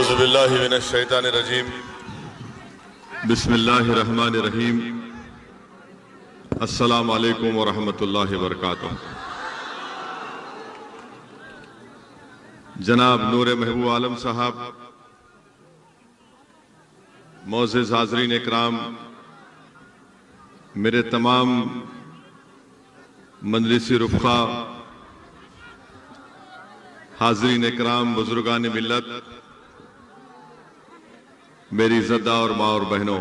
औज़ुबिल्लाहि मिनश्शैतानिर्रजीम बिस्मिल्लाहिर्रहमानिर्रहीम। अस्सलामु अलैकुम वरहमतुल्लाहि वबरकातुह। जनाब नूर महबूब आलम साहब, मोअज़्ज़िज़ हाज़रीन इकराम, मेरे तमाम मजलिसी रुफ़क़ा, हाज़रीन इकराम, बुज़ुर्गान मिल्लत, मेरी इज़्ज़तदार और माँ और बहनों,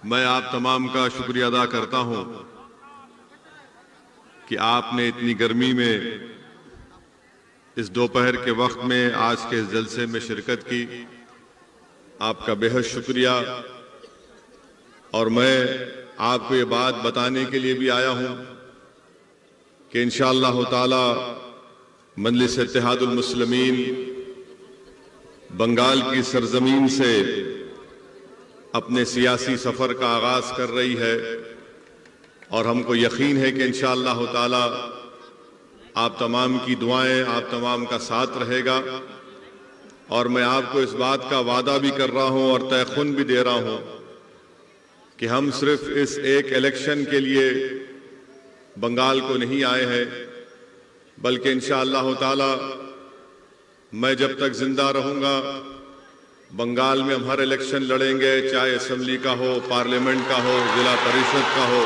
मैं आप तमाम का शुक्रिया अदा करता हूँ कि आपने इतनी गर्मी में इस दोपहर के वक्त में आज के इस जलसे में शिरकत की। आपका बेहद शुक्रिया। और मैं आपको ये बात बताने के लिए भी आया हूँ कि इंशाअल्लाह ताला मजलिस इत्तेहादुल मुस्लिमीन बंगाल की सरजमीन से अपने सियासी सफर का आगाज कर रही है और हमको यकीन है कि इंशाअल्लाह ताला आप तमाम की दुआएं, आप तमाम का साथ रहेगा। और मैं आपको इस बात का वादा भी कर रहा हूं और तयखुन भी दे रहा हूं कि हम सिर्फ इस एक इलेक्शन के लिए बंगाल को नहीं आए हैं, बल्कि इंशाअल्लाह ताला मैं जब तक जिंदा रहूंगा बंगाल में हम हर इलेक्शन लड़ेंगे, चाहे असेंबली का हो, पार्लियामेंट का हो, जिला परिषद का हो।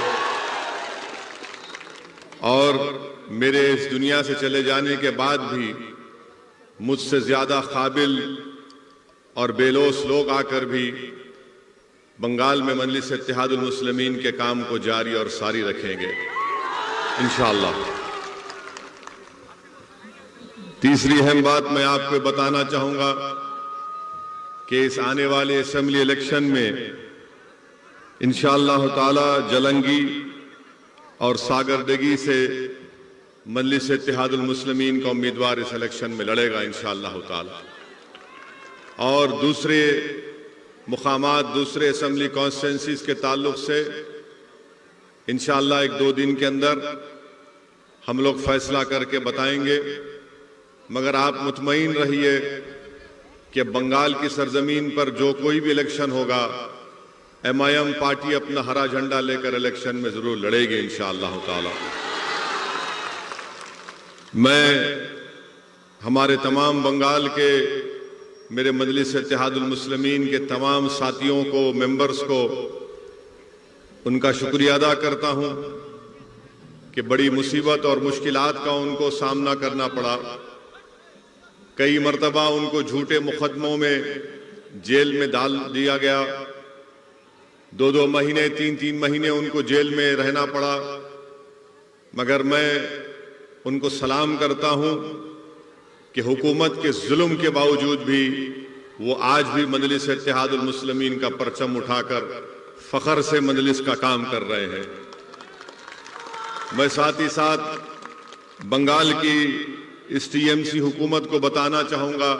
और मेरे इस दुनिया से चले जाने के बाद भी मुझसे ज्यादा काबिल और बेलोस लोग आकर भी बंगाल में मजलिस इत्तेहादुल मुस्लिमीन के काम को जारी और सारी रखेंगे इंशाअल्लाह। तीसरी अहम बात मैं आपको बताना चाहूंगा कि इस आने वाले असेंबली इलेक्शन में इंशाअल्लाह ताला जलंगी और सागरदगी से मजलिस इत्तेहादुल मुस्लिमीन का उम्मीदवार इस इलेक्शन में लड़ेगा इंशाअल्लाह ताला। और दूसरे मुकामात, दूसरे असेंबली कॉन्स्टिट्यूंसीज के ताल्लुक से इंशाअल्लाह एक दो दिन के अंदर हम लोग फैसला करके बताएंगे। मगर आप मुतमईन रहिए कि बंगाल की सरजमीन पर जो कोई भी इलेक्शन होगा, MIM पार्टी अपना हरा झंडा लेकर इलेक्शन में जरूर लड़ेगी इंशाअल्लाह ताला। मैं हमारे तमाम बंगाल के मेरे मजलिस इत्तेहादुल मुस्लिमीन के तमाम साथियों को, मेंबर्स को उनका शुक्रिया अदा करता हूं कि बड़ी मुसीबत और मुश्किलात का उनको सामना करना पड़ा। कई मर्तबा उनको झूठे मुकदमों में जेल में डाल दिया गया, 2-2 महीने, 3-3 महीने उनको जेल में रहना पड़ा। मगर मैं उनको सलाम करता हूं कि हुकूमत के जुल्म के बावजूद भी वो आज भी मजलिस इत्तेहादुल मुस्लिमीन का परचम उठाकर फख्र से मजलिस का काम कर रहे हैं। मैं साथ ही साथ बंगाल की इस TMC हुकूमत को बताना चाहूंगा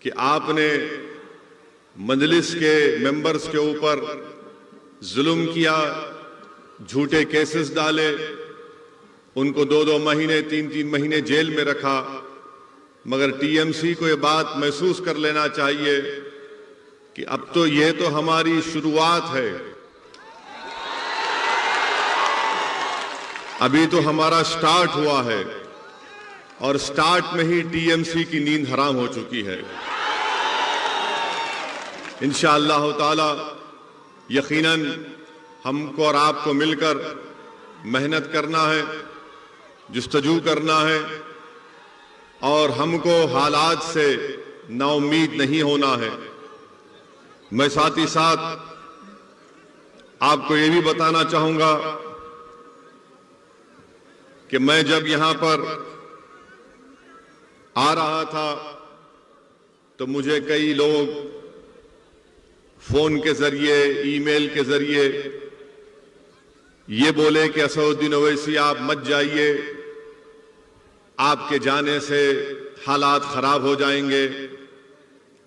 कि आपने मजलिस के मेंबर्स के ऊपर जुल्म किया, झूठे केसेस डाले, उनको 2-2 महीने, 3-3 महीने जेल में रखा। मगर TMC को ये बात महसूस कर लेना चाहिए कि अब तो ये तो हमारी शुरुआत है, अभी तो हमारा स्टार्ट हुआ है और स्टार्ट में ही TMC की नींद हराम हो चुकी है। इंशाअल्लाह ताला यकीनन हमको और आपको मिलकर मेहनत करना है, जुस्तजू करना है और हमको हालात से नाउम्मीद नहीं होना है। मैं साथ ही साथ आपको ये भी बताना चाहूंगा कि मैं जब यहां पर आ रहा था तो मुझे कई लोग फोन के जरिए, ईमेल के जरिए ये बोले कि असदुद्दीन ओवैसी आप मत जाइए, आपके जाने से हालात खराब हो जाएंगे,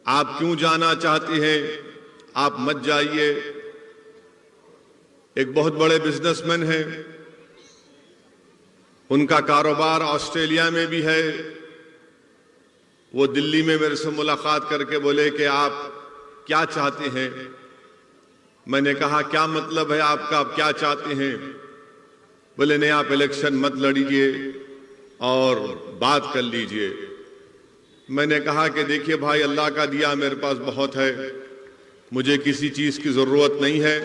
आप क्यों जाना चाहती हैं, आप मत जाइए। एक बहुत बड़े बिजनेसमैन हैं, उनका कारोबार ऑस्ट्रेलिया में भी है, वो दिल्ली में मेरे से मुलाकात करके बोले कि आप क्या चाहते हैं। मैंने कहा क्या मतलब है आपका, आप क्या चाहते हैं? बोले नहीं, आप इलेक्शन मत लड़िए और बात कर लीजिए। मैंने कहा कि देखिए भाई, अल्लाह का दिया मेरे पास बहुत है, मुझे किसी चीज की जरूरत नहीं है,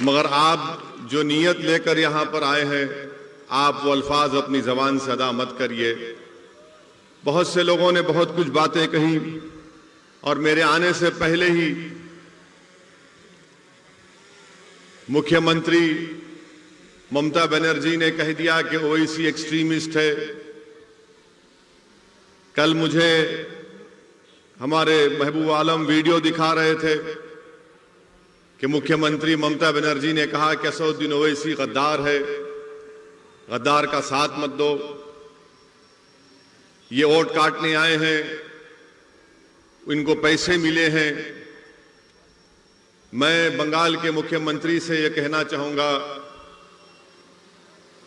मगर आप जो नीयत लेकर यहां पर आए हैं, आप वो अल्फाज अपनी जबान से अदा मत करिए। बहुत से लोगों ने बहुत कुछ बातें कही और मेरे आने से पहले ही मुख्यमंत्री ममता बनर्जी ने कह दिया कि ओवैसी एक्सट्रीमिस्ट है। कल मुझे हमारे महबूब आलम वीडियो दिखा रहे थे कि मुख्यमंत्री ममता बनर्जी ने कहा कि असदुद्दीन ओवैसी गद्दार है, गद्दार का साथ मत दो, ये वोट काटने आए हैं, इनको पैसे मिले हैं। मैं बंगाल के मुख्यमंत्री से यह कहना चाहूंगा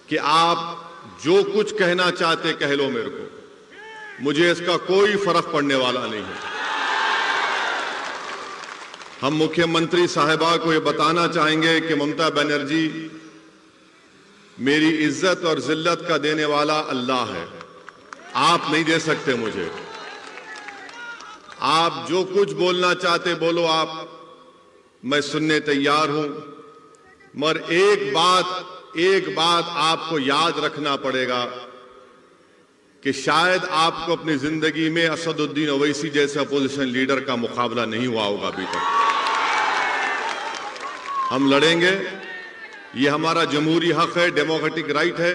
कि आप जो कुछ कहना चाहते कह लो मेरे को, मुझे इसका कोई फर्क पड़ने वाला नहीं है। हम मुख्यमंत्री साहिबा को यह बताना चाहेंगे कि ममता बनर्जी, मेरी इज्जत और जिल्लत का देने वाला अल्लाह है, आप नहीं दे सकते मुझे। आप जो कुछ बोलना चाहते बोलो आप, मैं सुनने तैयार हूं, मगर एक बात आपको याद रखना पड़ेगा कि शायद आपको अपनी जिंदगी में असदुद्दीन ओवैसी जैसे अपोजिशन लीडर का मुकाबला नहीं हुआ होगा अभी तक। हम लड़ेंगे, ये हमारा जमहूरी हक है, डेमोक्रेटिक राइट है,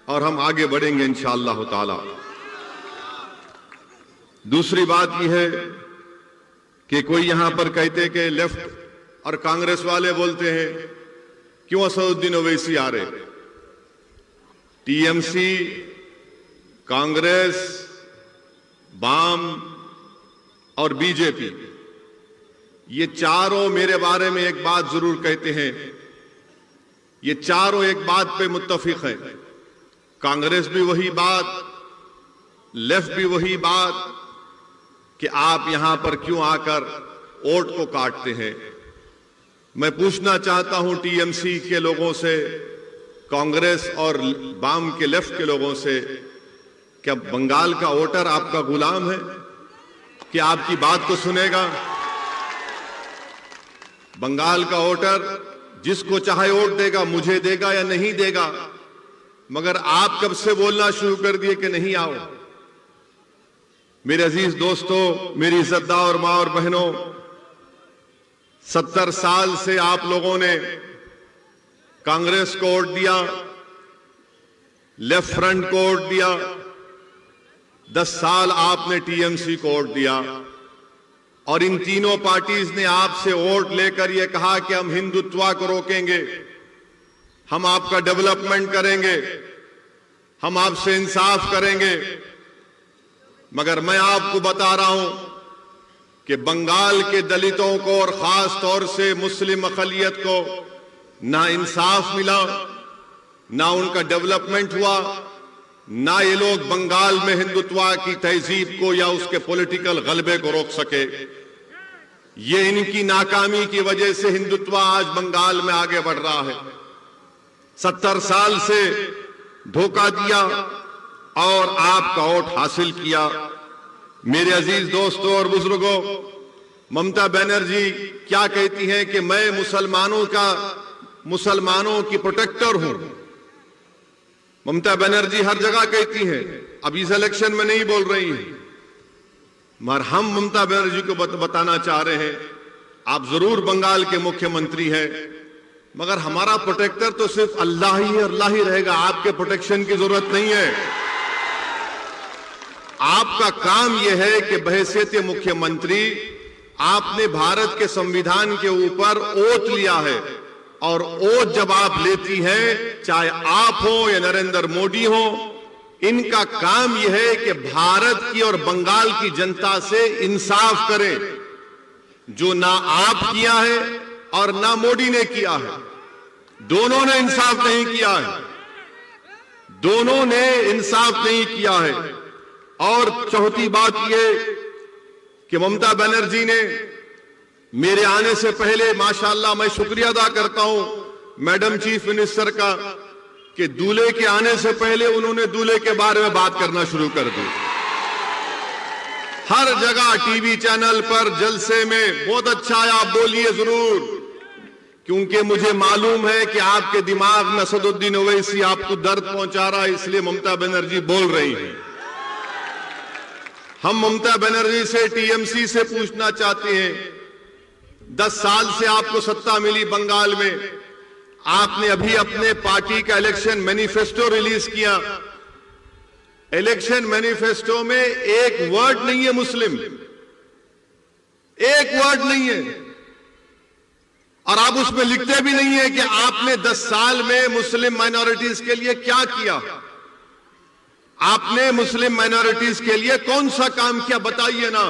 और हम आगे बढ़ेंगे इंशाअल्लाह ताला। दूसरी बात यह है कि कोई यहां पर कहते कि लेफ्ट और कांग्रेस वाले बोलते हैं क्यों असदुद्दीन ओवैसी आ रहे। टीएमसी, कांग्रेस, बाम और बीजेपी, ये चारों मेरे बारे में एक बात जरूर कहते हैं, ये चारों एक बात पे मुत्तफिक हैं। कांग्रेस भी वही बात, लेफ्ट भी वही बात कि आप यहां पर क्यों आकर वोट को काटते हैं। मैं पूछना चाहता हूं टीएमसी के लोगों से, कांग्रेस और बाम के लेफ्ट के लोगों से, क्या बंगाल का वोटर आपका गुलाम है कि आपकी बात को सुनेगा? बंगाल का वोटर जिसको चाहे वोट देगा, मुझे देगा या नहीं देगा, मगर आप कब से बोलना शुरू कर दिए कि नहीं आओ। मेरे अजीज दोस्तों, मेरी इज्जतदार मां और बहनों, 70 साल से आप लोगों ने कांग्रेस को वोट दिया, लेफ्ट फ्रंट को वोट दिया, 10 साल आपने टीएमसी को वोट दिया, और इन तीनों पार्टीज ने आपसे वोट लेकर यह कहा कि हम हिंदुत्व को रोकेंगे, हम आपका डेवलपमेंट करेंगे, हम आपसे इंसाफ करेंगे। मगर मैं आपको बता रहा हूं कि बंगाल के दलितों को और खास तौर से मुस्लिम अक़लियत को ना इंसाफ मिला, ना उनका डेवलपमेंट हुआ, ना ये लोग बंगाल में हिंदुत्व की तहजीब को या उसके पॉलिटिकल गलबे को रोक सके। ये इनकी नाकामी की वजह से हिंदुत्व आज बंगाल में आगे बढ़ रहा है। 70 साल से धोखा दिया और आपका वोट हासिल किया। मेरे अजीज दोस्तों और बुजुर्गों, ममता बनर्जी क्या कहती हैं कि मैं मुसलमानों की प्रोटेक्टर हूं। ममता बनर्जी हर जगह कहती हैं, अब इस इलेक्शन में नहीं बोल रही हैं, मगर हम ममता बनर्जी को बताना चाह रहे हैं, आप जरूर बंगाल के मुख्यमंत्री हैं, मगर हमारा प्रोटेक्टर तो सिर्फ अल्लाह ही रहेगा। आपके प्रोटेक्शन की जरूरत नहीं है। आपका काम यह है कि बहैसियत मुख्यमंत्री आपने भारत के संविधान के ऊपर ओथ लिया है, और ओथ जब आप लेती हैं, चाहे आप हो या नरेंद्र मोदी हो, इनका काम यह है कि भारत की और बंगाल की जनता से इंसाफ करें, जो ना आप किया है और ना मोदी ने किया है। दोनों ने इंसाफ नहीं किया है। दोनों ने इंसाफ नहीं किया है। और चौथी बात यह कि ममता बनर्जी ने मेरे आने से पहले, माशाल्लाह मैं शुक्रिया अदा करता हूं मैडम चीफ मिनिस्टर का, कि दूल्हे के आने से पहले उन्होंने दूल्हे के बारे में बात करना शुरू कर दी। हर जगह टीवी चैनल पर जलसे में बहुत अच्छा है, आप बोलिए जरूर, क्योंकि मुझे मालूम है कि आपके दिमाग में असदुद्दीन ओवैसी आपको दर्द पहुंचा रहा है, इसलिए ममता बनर्जी बोल रही हैं। हम ममता बनर्जी से, टीएमसी से पूछना चाहते हैं, 10 साल से आपको सत्ता मिली बंगाल में, आपने अभी अपने पार्टी का इलेक्शन मैनिफेस्टो रिलीज किया। इलेक्शन मैनिफेस्टो में एक वर्ड नहीं है मुस्लिम, एक वर्ड नहीं है। और आप उसमें लिखते भी नहीं है कि आपने 10 साल में मुस्लिम माइनॉरिटीज के लिए क्या किया, आपने मुस्लिम माइनॉरिटीज के लिए कौन सा काम किया, बताइए ना।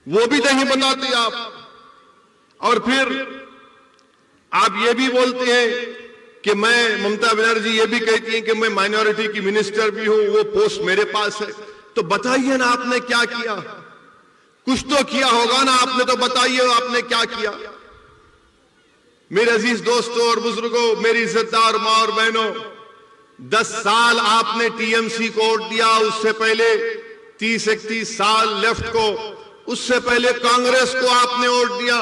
वो भी नहीं बताते आप। और फिर आप ये भी बोलते हैं कि मैं, ममता बनर्जी ये भी कहती हैं कि मैं माइनॉरिटी की मिनिस्टर भी हूं, वो पोस्ट मेरे पास है। तो बताइए ना आपने क्या किया, कुछ तो किया होगा ना आपने, तो बताइए आपने क्या किया। मेरे अजीज दोस्तों और बुजुर्गों, मेरी इज्जतदार मां और बहनों, 10 साल आपने टीएमसी को वोट दिया, उससे पहले 30-31 साल लेफ्ट को, उससे पहले कांग्रेस को आपने वोट दिया।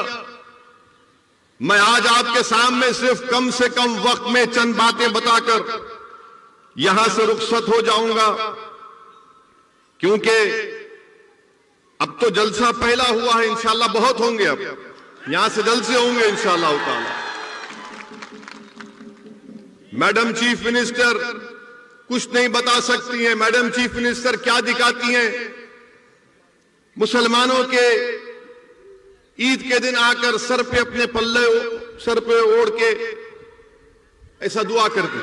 मैं आज आपके सामने सिर्फ कम से कम वक्त में चंद बातें बताकर यहां से रुखसत हो जाऊंगा, क्योंकि अब तो जलसा पहला हुआ है, इंशाल्लाह बहुत होंगे, अब यहां से जलसे होंगे इंशाल्लाह ताला। मैडम चीफ मिनिस्टर कुछ नहीं बता सकती हैं। मैडम चीफ मिनिस्टर क्या दिखाती हैं? मुसलमानों के ईद के दिन आकर सर पे अपने पल्ले सर पे ओढ़ के ऐसा दुआ करते,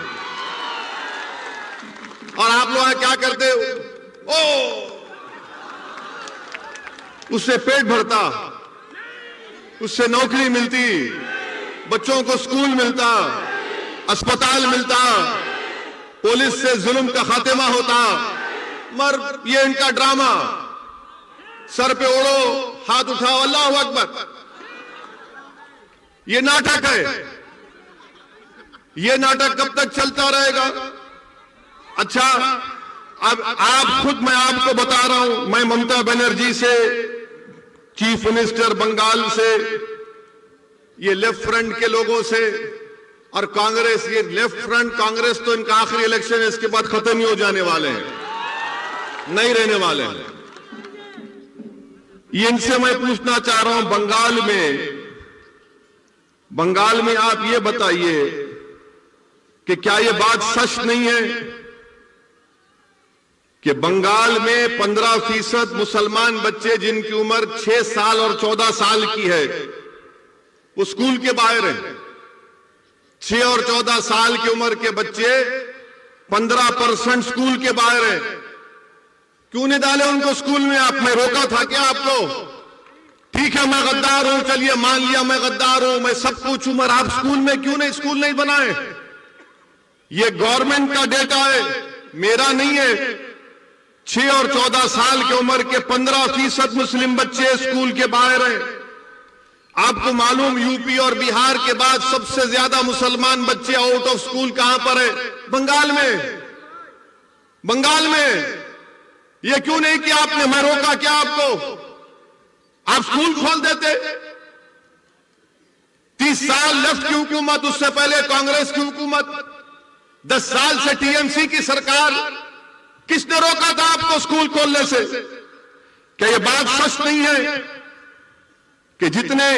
और आप लोग क्या करते? ओ, उससे पेट भरता, उससे नौकरी मिलती, बच्चों को स्कूल मिलता, अस्पताल मिलता, पुलिस से जुल्म का खात्मा होता। मगर ये इनका ड्रामा, सर पे ओढ़ो, हाथ उठाओ, अल्लाह अकबर, ये नाटक है। ये नाटक कब तक चलता रहेगा? अच्छा, अब आप खुद, मैं आपको बता रहा हूं, मैं ममता बनर्जी से, चीफ मिनिस्टर बंगाल से, ये लेफ्ट फ्रंट के लोगों से, और कांग्रेस, ये लेफ्ट फ्रंट कांग्रेस तो इनका आखिरी इलेक्शन है, इसके बाद खत्म ही हो जाने वाले हैं, नहीं रहने वाले हैं। ये इनसे मैं पूछना चाह रहा हूं, बंगाल में आप ये बताइए कि क्या ये बात सच नहीं है कि बंगाल में 15% मुसलमान बच्चे जिनकी उम्र 6 साल और 14 साल की है, वो स्कूल के बाहर हैं। 6 और 14 साल की उम्र के बच्चे 15% स्कूल के बाहर हैं। क्यों नहीं डाले उनको स्कूल में? आप, मैं रोका था क्या आपको? ठीक है, मैं गद्दार हूं, चलिए मान लिया मैं गद्दार हूं, मैं सब कुछ हूं, मगर आप स्कूल में क्यों नहीं, स्कूल नहीं बनाए? ये गवर्नमेंट का डेटा है, मेरा नहीं है। 6 और 14 साल की उम्र के 15% मुस्लिम बच्चे स्कूल के बाहर हैं। आपको मालूम, यूपी और बिहार के बाद सबसे ज्यादा मुसलमान बच्चे आउट ऑफ स्कूल कहां पर है? बंगाल में। बंगाल में ये क्यों नहीं किया आपने? मैं रोका क्या आपको? आप स्कूल खोल देते। 30 साल लेफ्ट की हुकूमत, उससे पहले कांग्रेस की हुकूमत, 10 साल से टीएमसी की सरकार, किसने रोका था आपको स्कूल खोलने से? क्या यह बात सच नहीं है कि जितने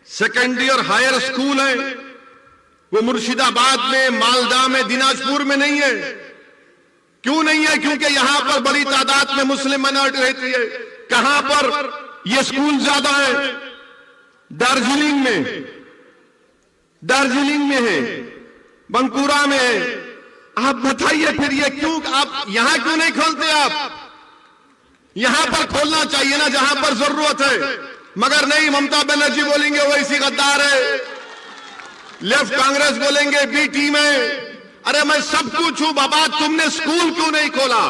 सेकेंडरी और हायर स्कूल हैं वो मुर्शिदाबाद में, मालदा में, दिनाजपुर में नहीं है? क्यों नहीं है? क्योंकि यहां पर बड़ी तादाद में मुस्लिम माइनॉरिटी रहती है। कहां पर ये स्कूल ज्यादा है? दार्जिलिंग में है, बंकुरा में है। आप बताइए फिर ये क्यों, आप यहां क्यों नहीं खोलते? आप यहां पर खोलना चाहिए ना, जहां पर जरूरत है। मगर नहीं, ममता बनर्जी बोलेंगे वो इसी गद्दार है, लेफ्ट कांग्रेस बोलेंगे बी टीम है। अरे मैं सब कुछ हूं बाबा, तुमने स्कूल क्यों नहीं खोला?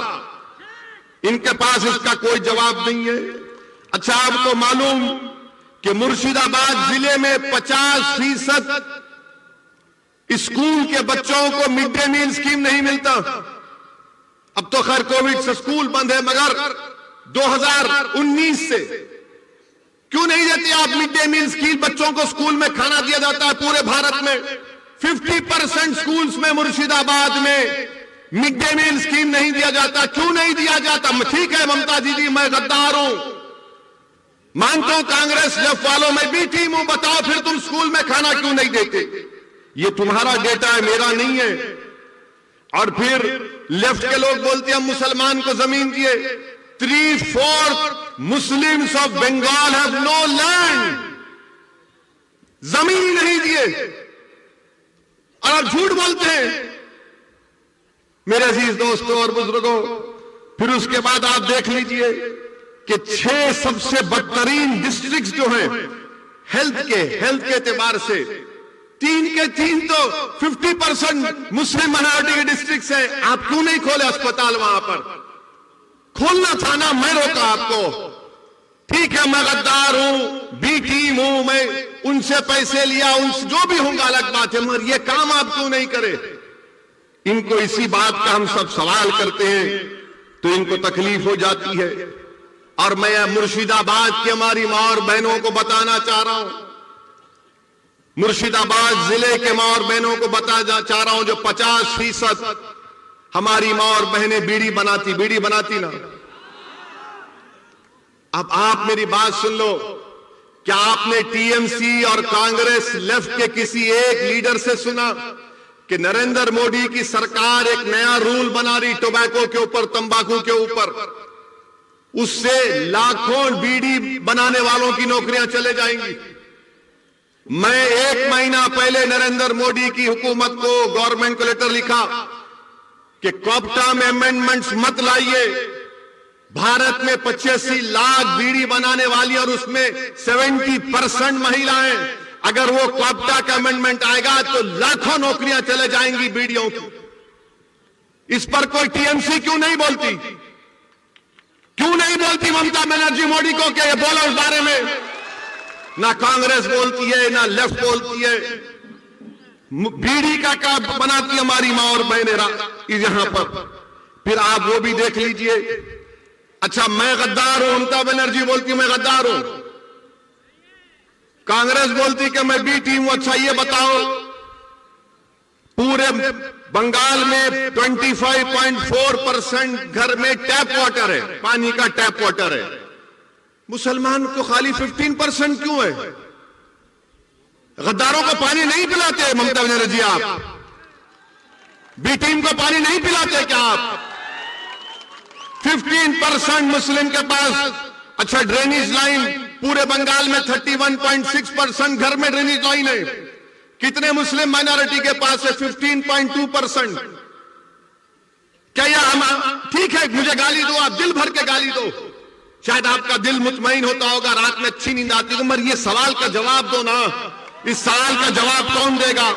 इनके पास इसका कोई जवाब नहीं है। अच्छा, आपको मालूम कि मुर्शिदाबाद जिले में 50% स्कूल के बच्चों को मिड डे मील स्कीम नहीं मिलता। अब तो खैर कोविड से स्कूल बंद है, मगर 2019 से क्यों नहीं देती आप मिड डे मील स्कीम? बच्चों को स्कूल में खाना दिया जाता है पूरे भारत में। 50% स्कूल्स में मुर्शिदाबाद में मिड डे मील स्कीम नहीं दिया जाता। क्यों नहीं दिया जाता? ठीक है ममता दीदी, मैं गद्दार हूं, मानता हूं कांग्रेस जब वालों में भी टीम हूं, बताओ फिर तुम स्कूल में खाना क्यों नहीं देते? ये तुम्हारा डेटा है, मेरा नहीं है। और फिर लेफ्ट के लोग बोलते हैं मुसलमान को जमीन दिए। 3/4 Muslims of Bengal have no land, जमीन नहीं दिए और आप झूठ बोलते हैं मेरे अजीज दोस्तों और बुजुर्गों। फिर उसके बाद आप देख लीजिए कि 6 सबसे बदतरीन डिस्ट्रिक्ट जो हैं हेल्थ के एतबार से, 3 के 3 तो 50% मुस्लिम माइनॉरिटी के डिस्ट्रिक्ट है। आप क्यों नहीं खोले अस्पताल? वहां पर खोलना था ना, मैं रोका आपको। ठीक है, मैं गद्दार हूं, बी टीम हूं, मैं उनसे पैसे लिया, उनसे जो भी होगा अलग बात है, मगर ये काम आप क्यों नहीं करे? इनको इसी बात का हम सब सवाल करते हैं तो इनको तकलीफ हो जाती है। और मैं मुर्शिदाबाद की हमारी मां और बहनों को बताना चाह रहा हूं, मुर्शिदाबाद जिले के मां और बहनों को बताना चाह रहा हूं, जो 50% हमारी मां और बहनें बीड़ी बनाती ना। अब आप मेरी बात सुन लो। क्या आपने टीएमसी और कांग्रेस लेफ्ट के किसी एक लीडर से सुना कि नरेंद्र मोदी की सरकार एक नया रूल बना रही टोबैको के ऊपर, तंबाकू के ऊपर, उससे लाखों बीड़ी बनाने वालों की नौकरियां चले जाएंगी? मैं 1 महीना पहले नरेंद्र मोदी की हुकूमत को, गवर्नमेंट को लेटर लिखा कि कॉप्टा में अमेंडमेंट्स मत लाइए। भारत में 85 लाख बीड़ी बनाने वाली और उसमें 70% महिलाएं। अगर वो कॉप्टा का अमेंडमेंट आएगा तो लाखों नौकरियां चले जाएंगी बीड़ियों की। इस पर कोई टीएमसी क्यों नहीं बोलती? क्यों नहीं बोलती ममता बनर्जी मोदी को कि ये बोलो इस बारे में? ना कांग्रेस बोलती है, ना लेफ्ट बोलती है। बीड़ी का बनाती हमारी मां और बहनें यहां पर। फिर आप वो भी देख लीजिए। अच्छा, मैं गद्दार हूं, ममता बनर्जी बोलती मैं गद्दार हूं, कांग्रेस बोलती कि मैं बी टीम हूं। अच्छा, ये बताओ, पूरे बंगाल में 25.4% घर में टैप वाटर है, पानी का टैप वाटर है। मुसलमान को खाली 15% क्यों है? गद्दारों को पानी नहीं पिलाते ममता बनर्जी? आप बी टीम को पानी नहीं पिलाते क्या आप? 15% मुस्लिम के पास। अच्छा, ड्रेनेज लाइन पूरे बंगाल में 31.6% घर में ड्रेनेज लाइन है। कितने मुस्लिम माइनॉरिटी के पास है? 15.2%। क्या यह ठीक है? मुझे गाली दो, आप दिल भर के गाली दो, शायद आपका दिल मुतमईन होता होगा, रात में अच्छी नींद आती है, मगर ये सवाल का जवाब दो ना। इस सवाल का जवाब कौन देगा?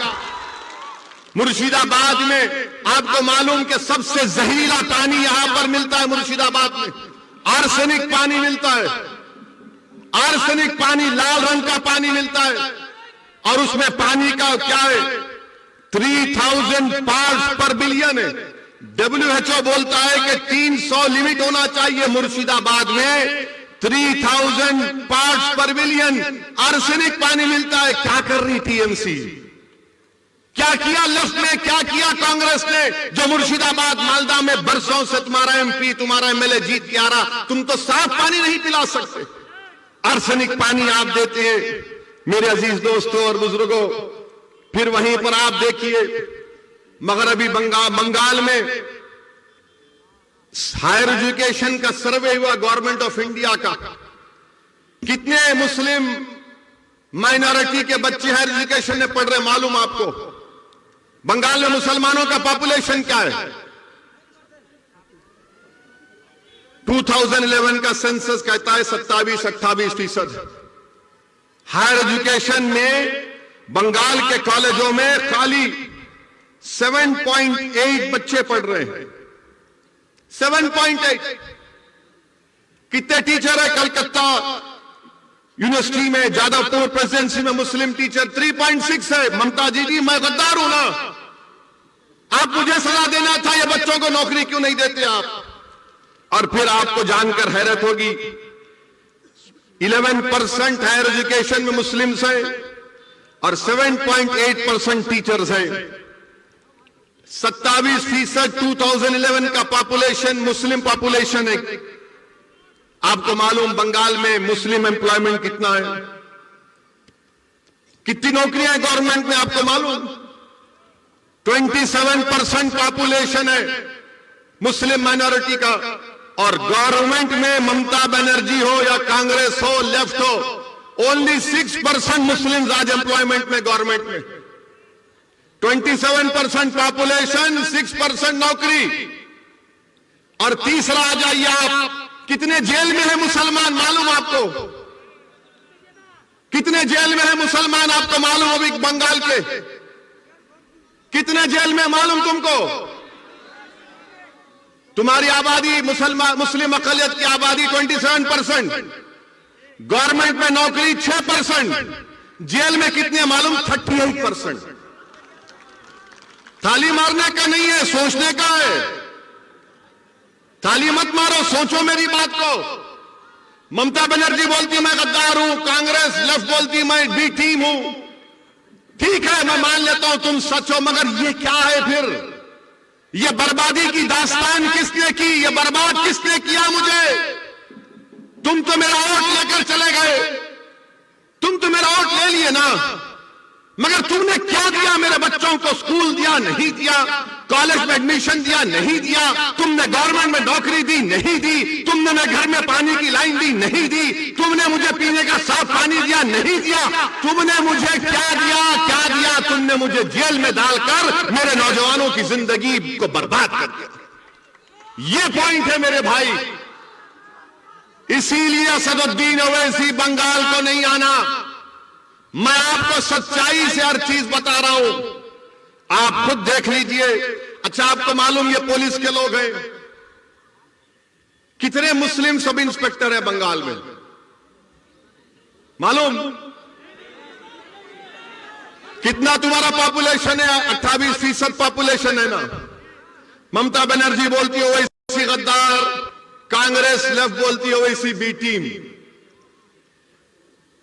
मुर्शिदाबाद में आपको मालूम कि सबसे जहरीला पानी यहां पर मिलता है। मुर्शिदाबाद में आर्सेनिक पानी मिलता है। आर्सेनिक पानी, लाल रंग का पानी मिलता है और उसमें पानी का क्या है? 3000 पार्ट्स पर बिलियन है। WHO बोलता है कि 300 लिमिट होना चाहिए। मुर्शिदाबाद में 3000 पार्ट्स पर बिलियन आर्सेनिक पानी मिलता है। क्या कर रही टीएमसी? क्या किया लेफ्ट ने? क्या किया कांग्रेस ने? जो मुर्शिदाबाद मालदा में बरसों से तुम्हारा एमपी, तुम्हारा एमएलए जीत के आ रहा, तुम तो साफ पानी नहीं पिला सकते, आर्सेनिक पानी आप देते हैं मेरे अजीज दोस्तों और बुजुर्गों। फिर वहीं पर आप देखिए मगरबी बंगाल में हायर एजुकेशन का सर्वे हुआ गवर्नमेंट ऑफ इंडिया का। कितने मुस्लिम माइनॉरिटी के बच्चे हायर एजुकेशन में पढ़ रहे मालूम आपको? बंगाल में मुसलमानों का पॉपुलेशन क्या है? 2011 का सेंसस कहता है 27-28%। हायर एजुकेशन में बंगाल के कॉलेजों में खाली 7.8 बच्चे पढ़ रहे हैं। 7.8। कितने टीचर है कलकत्ता यूनिवर्सिटी में, जादवपुर प्रेसिडेंसी में मुस्लिम टीचर 3.6 है। ममता जी, मैं गद्दार हूं ना? आप मुझे सलाह देना था, ये बच्चों को नौकरी क्यों नहीं देते आप? और फिर आपको जानकर हैरत होगी, 11% हायर एजुकेशन में मुस्लिम्स हैं और 7.8% टीचर्स हैं। 27% 2011 का पॉपुलेशन मुस्लिम पॉपुलेशन है। आपको मालूम बंगाल में मुस्लिम एम्प्लॉयमेंट कितना है? कितनी नौकरियां गवर्नमेंट में आपको मालूम? 27% पॉपुलेशन है मुस्लिम माइनॉरिटी का, और गवर्नमेंट में ममता बनर्जी हो या कांग्रेस हो, लेफ्ट हो, ओनली 6% मुस्लिम्स आज एम्प्लॉयमेंट में गवर्नमेंट में। 27% पॉपुलेशन, 6% नौकरी। और तीसरा आ जाइए आप, कितने जेल में है मुसलमान मालूम आपको? कितने जेल में है मुसलमान आपको मालूम? अभी बंगाल के कितने जेल में मालूम तुमको? तुम्हारी आबादी मुस्लिम अकलियत की आबादी 27%, गवर्नमेंट में नौकरी 6%, जेल में कितने मालूम? 38%। ताली मारने का नहीं है, सोचने का है। ताली मत मारो, सोचो मेरी बात को। ममता बनर्जी बोलती मैं गद्दार हूं, कांग्रेस लेफ्ट बोलती मैं बी टीम हूं। ठीक है, मैं मान लेता हूं तुम सच हो, मगर ये क्या है फिर? ये बर्बादी की दास्तान किसने की? ये बर्बाद किसने किया मुझे? तुम तो मेरा वोट लेकर चले गए, तुम तो मेरा वोट ले लिए ना, मगर तुमने क्या दिया मेरे बच्चों को? स्कूल दिया नहीं दिया, कॉलेज में एडमिशन दिया नहीं दिया, तुमने गवर्नमेंट में नौकरी दी नहीं दी, तुमने मेरे घर में पानी की लाइन दी नहीं दी, तुमने मुझे पीने का साफ पानी दिया नहीं दिया, तुमने मुझे क्या दिया? तुमने मुझे जेल में डालकर मेरे नौजवानों की जिंदगी को बर्बाद कर दिया। ये पॉइंट है मेरे भाई। इसीलिए असदुद्दीन ओवैसी बंगाल को नहीं आना। मैं आपको सच्चाई से हर चीज बता रहा हूं, आप खुद देख लीजिए। अच्छा, आपको मालूम ये पुलिस के लोग हैं, कितने मुस्लिम सब इंस्पेक्टर है बंगाल में मालूम? कितना तुम्हारा पॉपुलेशन है? 28% पॉपुलेशन है ना। ममता बनर्जी बोलती है ओवैसी गद्दार, कांग्रेस लेफ्ट बोलती है ओवैसी बी टीम।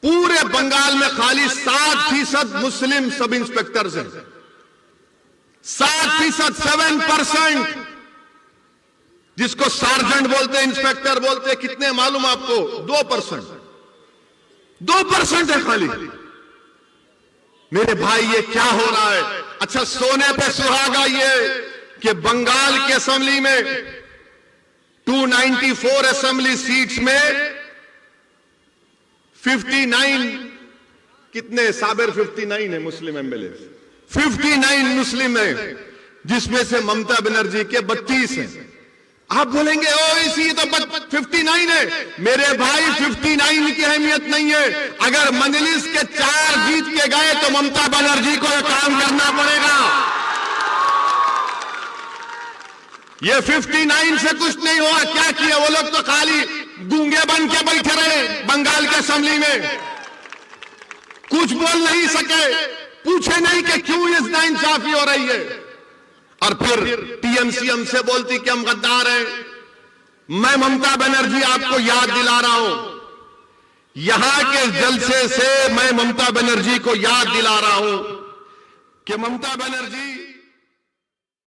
पूरे बंगाल में खाली 7% मुस्लिम सब इंस्पेक्टर्स हैं। 7%, 7%, जिसको सार्जेंट बोलते हैं, इंस्पेक्टर बोलते हैं। कितने मालूम आपको? 2%। 2% है खाली। मेरे भाई ये क्या हो रहा है? अच्छा, सोने पे सुहागा ये कि बंगाल की असेंबली में 294 असेंबली सीट्स में 59 कितने? साबिर 59 है मुस्लिम एमएलए, 59 मुस्लिम है, जिसमें से ममता बनर्जी के 32 हैं। आप बोलेंगे ओ इसी तो 59 है। मेरे भाई 59 की अहमियत नहीं है। अगर मजलिस के 4 जीत के गए तो ममता बनर्जी को यह काम करना पड़ेगा। ये 59 से कुछ नहीं हुआ। क्या किया वो लोग? तो खाली गूंगे बन के बैठे रहे बंगाल के असेंबली में, कुछ बोल नहीं सके, पूछे नहीं कि क्यों इस नाइंसाफी हो रही है। और फिर टीएमसी हमसे बोलती कि हम गद्दार हैं। मैं ममता बनर्जी आपको याद दिला रहा हूं, यहां के जलसे से मैं ममता बनर्जी को याद दिला रहा हूं कि ममता बनर्जी